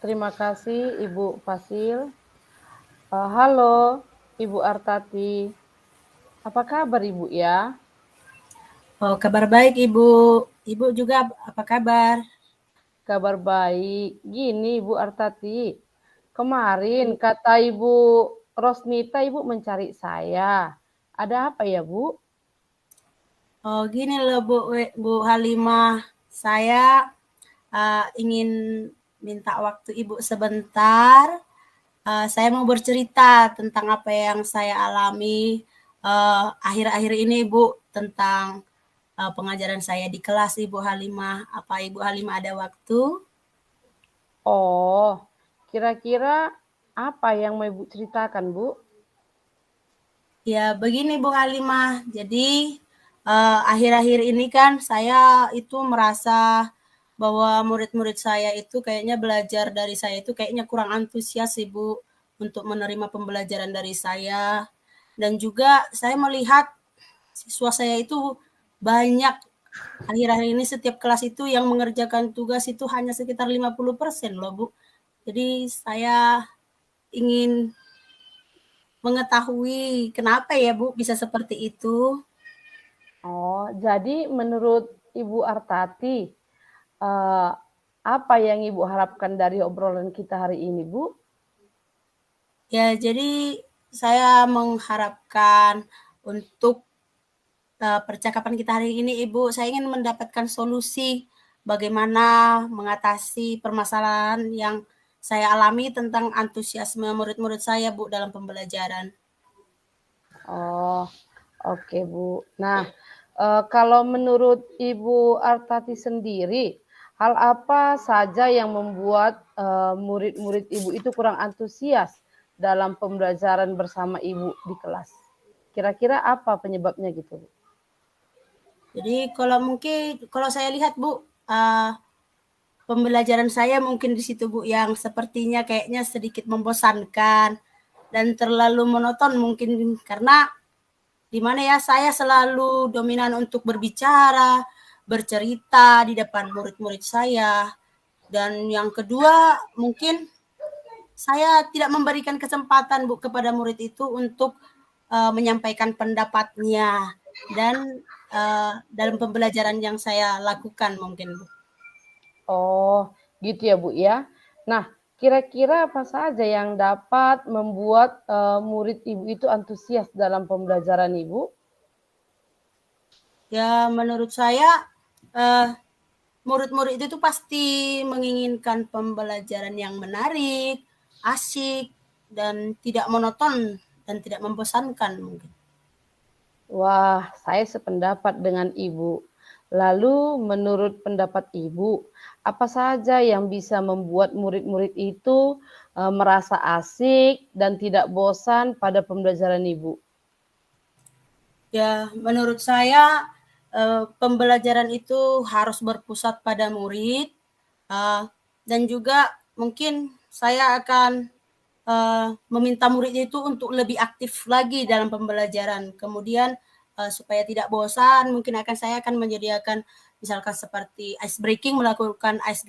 Terima kasih Ibu Fasil. Halo Ibu Artati, apa kabar Ibu ya? Oh, kabar baik Ibu. Ibu juga apa kabar? Kabar baik. Gini Ibu Artati, kemarin kata Ibu Rosnita Ibu mencari saya. Ada apa ya Bu? Oh, gini loh Bu Halimah. Saya ingin minta waktu Ibu sebentar. Saya mau bercerita tentang apa yang saya alami akhir-akhir ini Bu, tentang pengajaran saya di kelas Ibu Halimah. Apa Ibu Halimah ada waktu? Oh, kira-kira apa yang mau Ibu ceritakan Bu? Ya, begini Bu Halimah. Jadi akhir-akhir ini kan saya itu merasa bahwa murid-murid saya itu kayaknya belajar dari saya itu kayaknya kurang antusias Ibu untuk menerima pembelajaran dari saya. Dan juga saya melihat siswa saya itu banyak akhir-akhir ini setiap kelas itu yang mengerjakan tugas itu hanya sekitar 50% loh Bu. Jadi saya ingin mengetahui kenapa ya Bu bisa seperti itu. Oh, jadi menurut Ibu Artati, eh, apa yang Ibu harapkan dari obrolan kita hari ini Bu? Ya, jadi saya mengharapkan untuk percakapan kita hari ini, Ibu, saya ingin mendapatkan solusi bagaimana mengatasi permasalahan yang saya alami tentang antusiasme murid-murid saya, Bu, dalam pembelajaran. Oh, oke Bu. Nah, kalau menurut Ibu Artati sendiri, hal apa saja yang membuat murid-murid Ibu itu kurang antusias dalam pembelajaran bersama Ibu di kelas? Kira-kira apa penyebabnya gitu Bu? Jadi kalau saya lihat, Bu, pembelajaran saya mungkin di situ, Bu, yang sepertinya kayaknya sedikit membosankan dan terlalu monoton mungkin karena di mana ya saya selalu dominan untuk berbicara, bercerita di depan murid-murid saya. Dan yang kedua, mungkin saya tidak memberikan kesempatan Bu kepada murid itu untuk menyampaikan pendapatnya dan dalam pembelajaran yang saya lakukan mungkin Bu. Oh, gitu ya Bu ya. Nah, kira-kira apa saja yang dapat membuat murid Ibu itu antusias dalam pembelajaran Ibu? Ya menurut saya murid-murid itu pasti menginginkan pembelajaran yang menarik, asik, dan tidak monoton dan tidak membosankan mungkin. Wah, saya sependapat dengan Ibu. Lalu, menurut pendapat Ibu, apa saja yang bisa membuat murid-murid itu merasa asik dan tidak bosan pada pembelajaran Ibu? Ya, menurut saya pembelajaran itu harus berpusat pada murid dan juga mungkin saya akan meminta murid itu untuk lebih aktif lagi dalam pembelajaran. Kemudian supaya tidak bosan, mungkin saya akan menyediakan misalkan seperti ice breaking, melakukan ice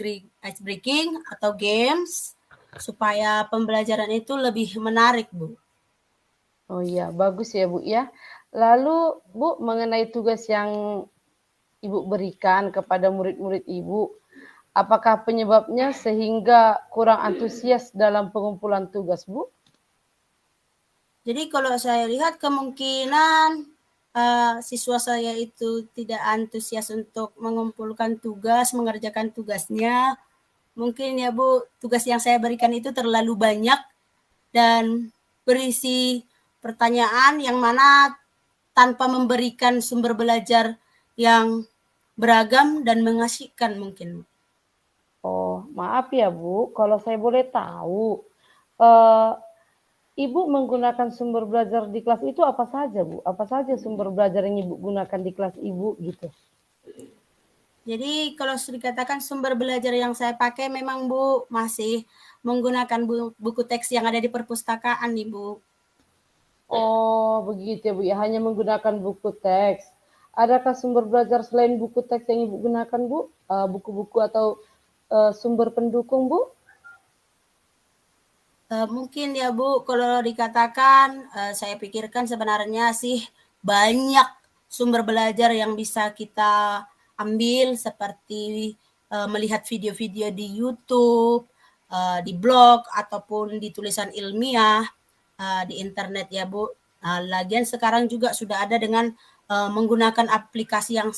breaking atau games supaya pembelajaran itu lebih menarik, Bu. Oh iya, bagus ya Bu ya. Lalu Bu, mengenai tugas yang Ibu berikan kepada murid-murid Ibu, apakah penyebabnya sehingga kurang antusias dalam pengumpulan tugas, Bu? Jadi kalau saya lihat kemungkinan siswa saya itu tidak antusias untuk mengumpulkan tugas, mengerjakan tugasnya. Mungkin ya Bu, tugas yang saya berikan itu terlalu banyak dan berisi pertanyaan yang mana tanpa memberikan sumber belajar yang beragam dan mengasihkan mungkin. Oh, maaf ya Bu, kalau saya boleh tahu, eh, Ibu menggunakan sumber belajar di kelas itu apa saja, Bu? Apa saja sumber belajar yang Ibu gunakan di kelas Ibu gitu? Jadi kalau dikatakan sumber belajar yang saya pakai memang Bu masih menggunakan buku teks yang ada di perpustakaan nih Bu. Oh, begitu ya Bu, ya hanya menggunakan buku teks. Adakah sumber belajar selain buku teks yang Ibu gunakan, Bu? Buku-buku atau sumber pendukung, Bu? Mungkin ya Bu, kalau dikatakan, saya pikirkan sebenarnya sih banyak sumber belajar yang bisa kita ambil seperti, melihat video-video di YouTube, di blog, ataupun di tulisan ilmiah, di internet ya Bu. Lagian sekarang juga sudah ada dengan, menggunakan aplikasi yang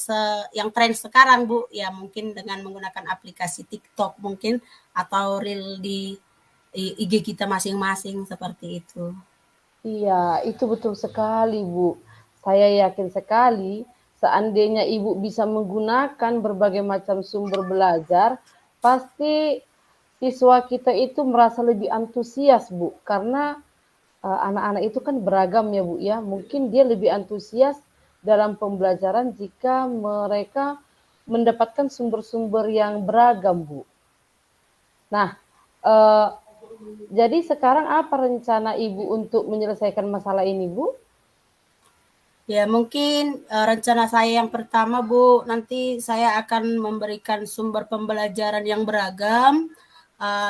tren sekarang Bu, ya mungkin dengan menggunakan aplikasi TikTok mungkin, atau reel di IG kita masing-masing seperti itu. Iya, itu betul sekali, Bu. Saya yakin sekali seandainya Ibu bisa menggunakan berbagai macam sumber belajar, pasti siswa kita itu merasa lebih antusias, Bu. Karena anak-anak itu kan beragam ya, Bu ya. Mungkin dia lebih antusias dalam pembelajaran jika mereka mendapatkan sumber-sumber yang beragam, Bu. Nah, eh, jadi sekarang apa rencana Ibu untuk menyelesaikan masalah ini, Bu? Ya mungkin rencana saya yang pertama Bu, nanti saya akan memberikan sumber pembelajaran yang beragam,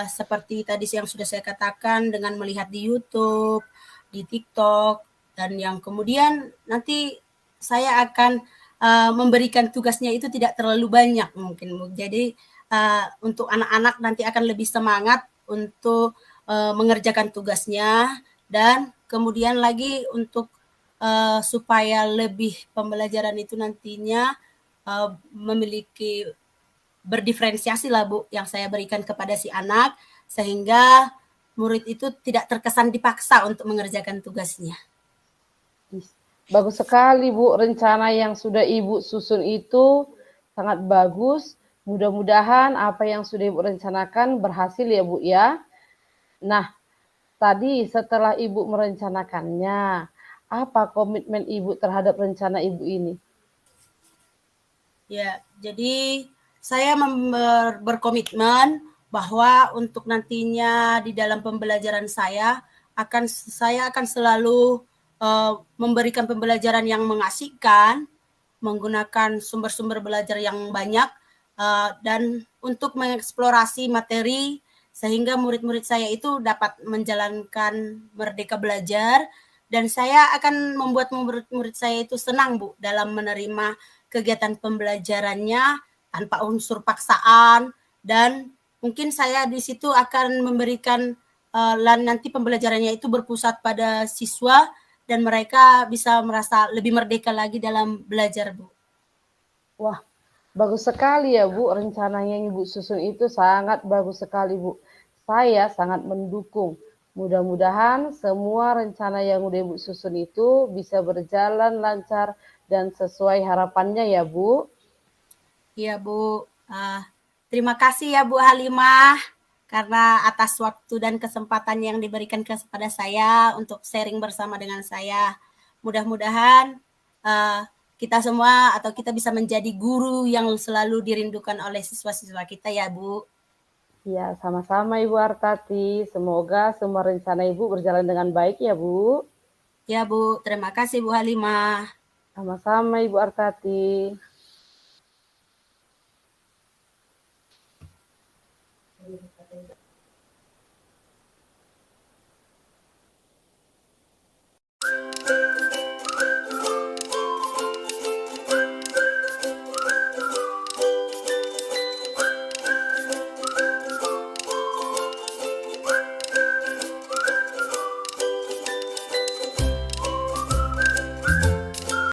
seperti tadi yang sudah saya katakan dengan melihat di YouTube, di TikTok, dan yang kemudian nanti saya akan memberikan tugasnya itu tidak terlalu banyak mungkin Bu. Jadi untuk anak-anak nanti akan lebih semangat untuk mengerjakan tugasnya, dan kemudian lagi untuk supaya lebih pembelajaran itu nantinya memiliki berdiferensiasi lah Bu yang saya berikan kepada si anak, sehingga murid itu tidak terkesan dipaksa untuk mengerjakan tugasnya. Bagus sekali Bu, rencana yang sudah Ibu susun itu sangat bagus. Mudah-mudahan apa yang sudah Ibu rencanakan berhasil ya Bu ya. Nah, tadi setelah Ibu merencanakannya, apa komitmen Ibu terhadap rencana Ibu ini? Ya, jadi saya berkomitmen bahwa untuk nantinya di dalam pembelajaran saya akan selalu memberikan pembelajaran yang mengasihkan, menggunakan sumber-sumber belajar yang banyak, dan untuk mengeksplorasi materi sehingga murid-murid saya itu dapat menjalankan merdeka belajar, dan saya akan membuat murid-murid saya itu senang Bu dalam menerima kegiatan pembelajarannya tanpa unsur paksaan, dan mungkin saya di situ akan memberikan nanti pembelajarannya itu berpusat pada siswa dan mereka bisa merasa lebih merdeka lagi dalam belajar Bu. Wah, bagus sekali ya Bu, rencananya yang Ibu susun itu sangat bagus sekali Bu. Saya sangat mendukung. Mudah-mudahan semua rencana yang udah Ibu susun itu bisa berjalan lancar dan sesuai harapannya ya Bu. Iya Bu, terima kasih ya Bu Halimah karena atas waktu dan kesempatan yang diberikan kepada saya untuk sharing bersama dengan saya. Mudah-mudahan kita semua atau kita bisa menjadi guru yang selalu dirindukan oleh siswa-siswa kita ya Bu. Ya, sama-sama Ibu Artati. Semoga semua rencana Ibu berjalan dengan baik ya Bu. Ya Bu, terima kasih Bu Halimah. Sama-sama Ibu Artati.